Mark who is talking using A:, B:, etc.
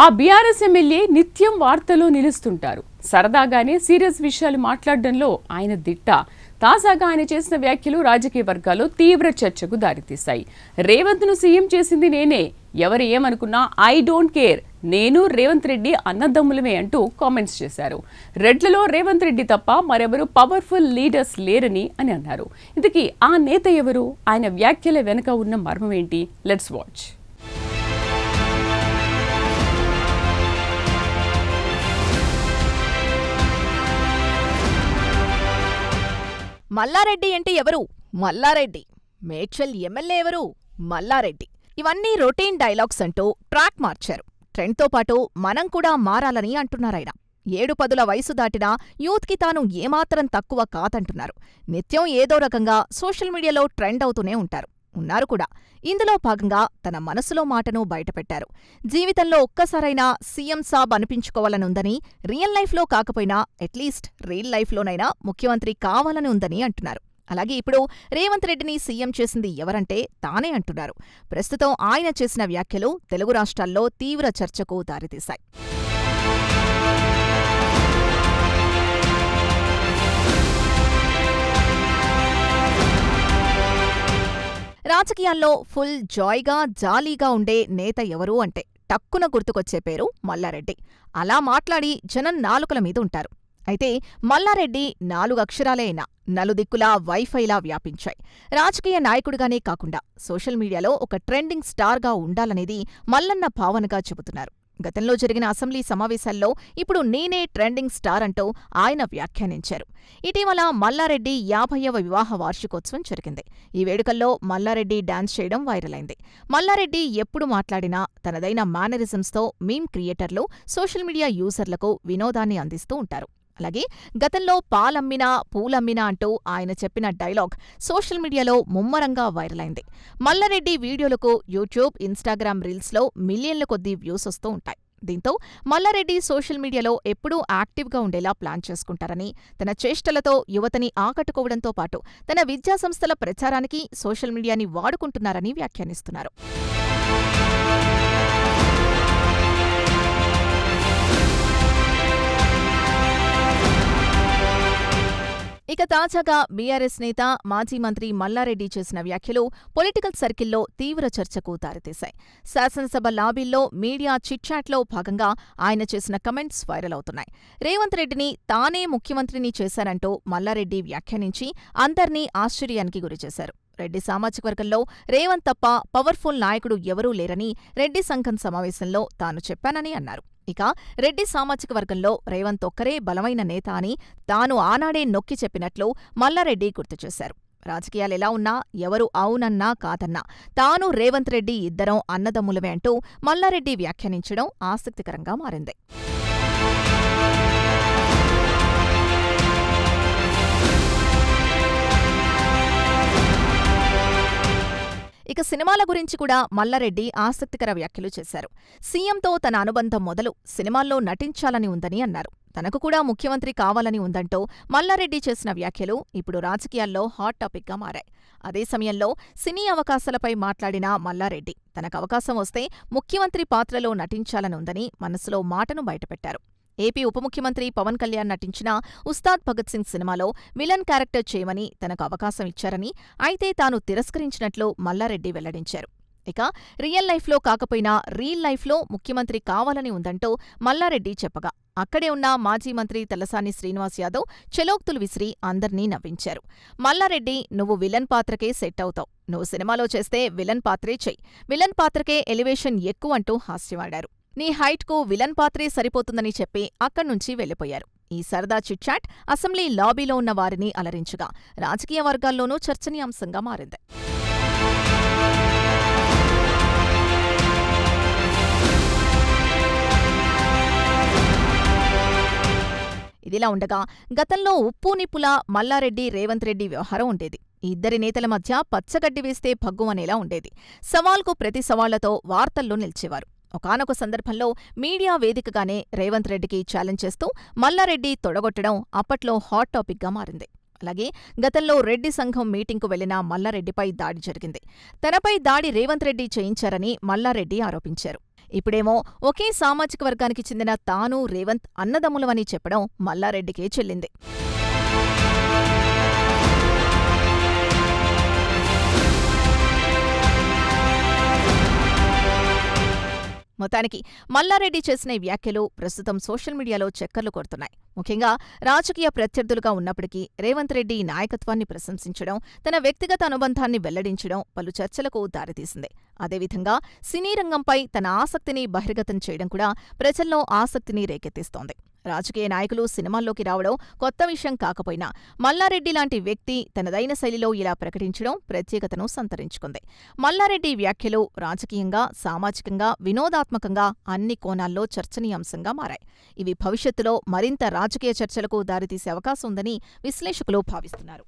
A: ఆ BRS MLA నిత్యం వార్తలో నిలుస్తుంటారు. సరదాగానే సీరియస్ విషయాలు మాట్లాడడంలో ఆయన దిట్ట. తాజాగా ఆయన చేసిన వ్యాఖ్యలు రాజకీయ వర్గాల్లో తీవ్ర చర్చకు దారితీశాయి. రేవంత్ను సీఎం చేసింది నేనే, ఎవరు ఏమనుకున్నా ఐ డోంట్ కేర్, నేను రేవంత్ రెడ్డి అన్నదమ్ములమే అంటూ కామెంట్స్ చేశారు. రెడ్లలో రేవంత్ రెడ్డి తప్ప మరెవరు పవర్ఫుల్ లీడర్స్ లేరని అని అన్నారు. ఇంతకీ ఆ నేత ఎవరు? ఆయన వ్యాఖ్యల వెనుక ఉన్న మర్మం ఏంటి? Let's watch.
B: మల్లారెడ్డి అంటే ఎవరు? మల్లారెడ్డి. మేడ్చల్ ఎమ్మెల్యే ఎవరు? మల్లారెడ్డి. ఇవన్నీ రొటీన్ డైలాగ్స్ అంటూ ట్రాక్ మార్చారు. ట్రెండ్తో పాటు మనం కూడా మారాలని అంటున్నారాయన. 7-10 వయసు దాటినా యూత్కి తాను ఏమాత్రం తక్కువ కాదంటున్నారు. నిత్యం ఏదో రకంగా సోషల్ మీడియాలో ట్రెండ్ అవుతూనే ఉన్నారు కూడా. ఇందులో భాగంగా తన మనసులో మాటను బయటపెట్టారు. జీవితంలో ఒక్కసారైనా సీఎం సాబ్ అనిపించుకోవాలనుందని, రియల్ లైఫ్లో కాకపోయినా అట్లీస్ట్ రియల్ లైఫ్లోనైనా ముఖ్యమంత్రి కావాలని ఉందని అంటున్నారు. అలాగే ఇప్పుడు రేవంత్ రెడ్డిని సీఎం చేసింది ఎవరంటే తానే అంటున్నారు. ప్రస్తుతం ఆయన చేసిన వ్యాఖ్యలు తెలుగు రాష్ట్రాల్లో తీవ్ర చర్చకు దారితీశాయి. రాజకీయాల్లో ఫుల్ జాయ్గా జాలీగా ఉండే నేత ఎవరు అంటే టక్కున గుర్తుకొచ్చే పేరు మల్లారెడ్డి. అలా మాట్లాడి జనం నాలుకల మీద ఉంటారు. అయితే మల్లారెడ్డి 4 అక్షరాలే అయినా నలుదిక్కులా వైఫైలా వ్యాపించాయి. రాజకీయ నాయకుడిగానే కాకుండా సోషల్ మీడియాలో ఒక ట్రెండింగ్ స్టార్గా ఉండాలనేది మల్లన్న భావనగా చెబుతున్నారు. గతంలో జరిగిన అసెంబ్లీ సమావేశాల్లో ఇప్పుడు నేనే ట్రెండింగ్ స్టార్ అంటూ ఆయన వ్యాఖ్యానించారు. ఇటీవల మల్లారెడ్డి 50వ వివాహ వార్షికోత్సవం జరిగింది. ఈ వేడుకల్లో మల్లారెడ్డి డాన్స్ చేయడం వైరల్ అయింది. మల్లారెడ్డి ఎప్పుడు మాట్లాడినా తనదైన మేనరిజమ్స్తో మీమ్ క్రియేటర్లు, సోషల్ మీడియా యూజర్లకు వినోదాన్ని అందిస్తూ ఉంటారు. అలాగే గతంలో పాలమ్మినా పూలమ్మినా అంటూ ఆయన చెప్పిన డైలాగ్ సోషల్ మీడియాలో ముమ్మరంగా వైరల్ అయింది. మల్లారెడ్డి వీడియోలకు యూట్యూబ్, ఇన్స్టాగ్రామ్ రీల్స్లో మిలియన్ల కొద్దీ వ్యూస్ వస్తూ ఉంటాయి. దీంతో మల్లారెడ్డి సోషల్ మీడియాలో ఎప్పుడూ యాక్టివ్గా ఉండేలా ప్లాన్ చేసుకుంటారని, తన చేష్టలతో యువతని ఆకట్టుకోవడంతో పాటు తన విద్యాసంస్థల ప్రచారానికి సోషల్ మీడియాని వాడుకుంటున్నారని వ్యాఖ్యానిస్తున్నారు. ఇక తాజాగా బీఆర్ఎస్ నేత, మాజీ మంత్రి మల్లారెడ్డి చేసిన వ్యాఖ్యలు పొలిటికల్ సర్కిల్లో తీవ్ర చర్చకు దారితీశాయి. శాసనసభ లాబీల్లో మీడియా చిట్చాట్లో భాగంగా ఆయన చేసిన కమెంట్స్ వైరల్ అవుతున్నాయి. రేవంత్ రెడ్డిని తానే ముఖ్యమంత్రిని చేశారంటూ మల్లారెడ్డి వ్యాఖ్యానించి అందర్నీ ఆశ్చర్యానికి గురిచేశారు. రెడ్డి సామాజిక వర్గంలో రేవంత్ తప్ప పవర్ఫుల్ నాయకుడు ఎవరూ లేరని రెడ్డి సంఘం సమావేశంలో తాను చెప్పానని అన్నారు. ఇక రెడ్డి సామాజిక వర్గంలో రేవంత్ ఒక్కరే బలమైన నేత అని తాను ఆనాడే నొక్కి చెప్పినట్లు మల్లారెడ్డి గుర్తుచేశారు. రాజకీయాలెలా ఉన్నా, ఎవరు అవునన్నా కాదన్నా తాను రేవంత్ రెడ్డి ఇద్దరం అన్నదమ్ములమే అంటూ మల్లారెడ్డి వ్యాఖ్యానించడం ఆసక్తికరంగా మారింది. ఇక సినిమాల గురించి కూడా మల్లారెడ్డి ఆసక్తికర వ్యాఖ్యలు చేశారు. సీఎంతో తన అనుబంధం మొదలు సినిమాల్లో నటించాలని ఉందని అన్నారు. తనకు కూడా ముఖ్యమంత్రి కావాలని ఉందంటూ మల్లారెడ్డి చేసిన వ్యాఖ్యలు ఇప్పుడు రాజకీయాల్లో హాట్ టాపిక్గా మారాయి. అదే సమయంలో సినీ అవకాశాలపై మాట్లాడిన మల్లారెడ్డి తనకు అవకాశం వస్తే ముఖ్యమంత్రి పాత్రలో నటించాలని ఉందని మనసులో మాటను బయటపెట్టారు. ఏపీ ఉప ముఖ్యమంత్రి పవన్ కళ్యాణ్ నటించిన ఉస్తాద్ భగత్ సింగ్ సినిమాలో విలన్ క్యారెక్టర్ చేయమని తనకు అవకాశం ఇచ్చారని, అయితే తాను తిరస్కరించినట్లు మల్లారెడ్డి వెల్లడించారు. ఇక రియల్ లైఫ్లో కాకపోయినా రియల్ లైఫ్లో ముఖ్యమంత్రి కావాలని ఉందంటూ మల్లారెడ్డి చెప్పగా అక్కడే ఉన్న మాజీ మంత్రి తలసాని శ్రీనివాస్ యాదవ్ చెలోక్తులు విసిరి అందర్నీ నవ్వించారు. మల్లారెడ్డి, నువ్వు విలన్ పాత్రకే సెట్ అవుతావు, నువ్వు సినిమాలో చేస్తే విలన్ పాత్రే చెయ్యి, విలన్ పాత్రకే ఎలివేషన్ ఎక్కువంటూ హాస్యమాడారు. నీ హైట్కు విలన్ పాత్రే సరిపోతుందని చెప్పి అక్కడ్నుంచి వెళ్లిపోయారు. ఈ సరదా చిట్చాట్ అసెంబ్లీ లాబీలో ఉన్న వారిని అలరించగా రాజకీయ వర్గాల్లోనూ చర్చనీయాంశంగా మారింది. ఇదిలా ఉండగా గతంలో ఉప్పు నిప్పులా మల్లారెడ్డి రేవంత్ రెడ్డి వ్యవహారం ఉండేది. ఈ ఇద్దరి నేతల మధ్య పచ్చగడ్డి వేస్తే భగ్గుమనేలా ఉండేది. సవాల్కు ప్రతి సవాళ్లతో వార్తల్లో నిలిచేవారు. ఒకానొక సందర్భంలో మీడియా వేదికగానే రేవంత్ రెడ్డికి ఛాలెంజ్ చేస్తూ మల్లారెడ్డి తొడగొట్టడం అప్పట్లో హాట్ టాపిక్గా మారింది. అలాగే గతంలో రెడ్డి సంఘం మీటింగ్కు వెళ్లిన మల్లారెడ్డిపై దాడి జరిగింది. తనపై దాడి రేవంత్ రెడ్డి చేయించారని మల్లారెడ్డి ఆరోపించారు. ఇప్పుడేమో ఒకే సామాజిక వర్గానికి చెందిన తాను, రేవంత్ అన్నదమ్ములమని చెప్పడం మల్లారెడ్డికే చెల్లింది. మొత్తానికి మల్లారెడ్డి చేసిన ఈ వ్యాఖ్యలు ప్రస్తుతం సోషల్ మీడియాలో చక్కర్లు కొడుతున్నాయి. ముఖ్యంగా రాజకీయ ప్రత్యర్థులుగా ఉన్నప్పటికీ రేవంత్ రెడ్డి నాయకత్వాన్ని ప్రశంసించడం, తన వ్యక్తిగత అనుబంధాన్ని వెల్లడించడం పలు చర్చలకు దారితీసింది. అదేవిధంగా సినీ రంగంపై తన ఆసక్తిని బహిర్గతం చేయడం కూడా ప్రజల్లో ఆసక్తిని రేకెత్తిస్తోంది. రాజకీయ నాయకులు సినిమాల్లోకి రావడం కొత్త విషయం కాకపోయినా మల్లారెడ్డి లాంటి వ్యక్తి తనదైన శైలిలో ఇలా ప్రకటించడం ప్రత్యేకతను సంతరించుకుంది. మల్లారెడ్డి వ్యాఖ్యలు రాజకీయంగా, సామాజికంగా, వినోదాత్మకంగా అన్ని కోణాల్లో చర్చనీయాంశంగా మారాయి. ఇవి భవిష్యత్తులో మరింత రాజకీయ చర్చలకు దారితీసే అవకాశం ఉందని విశ్లేషకులు భావిస్తున్నారు.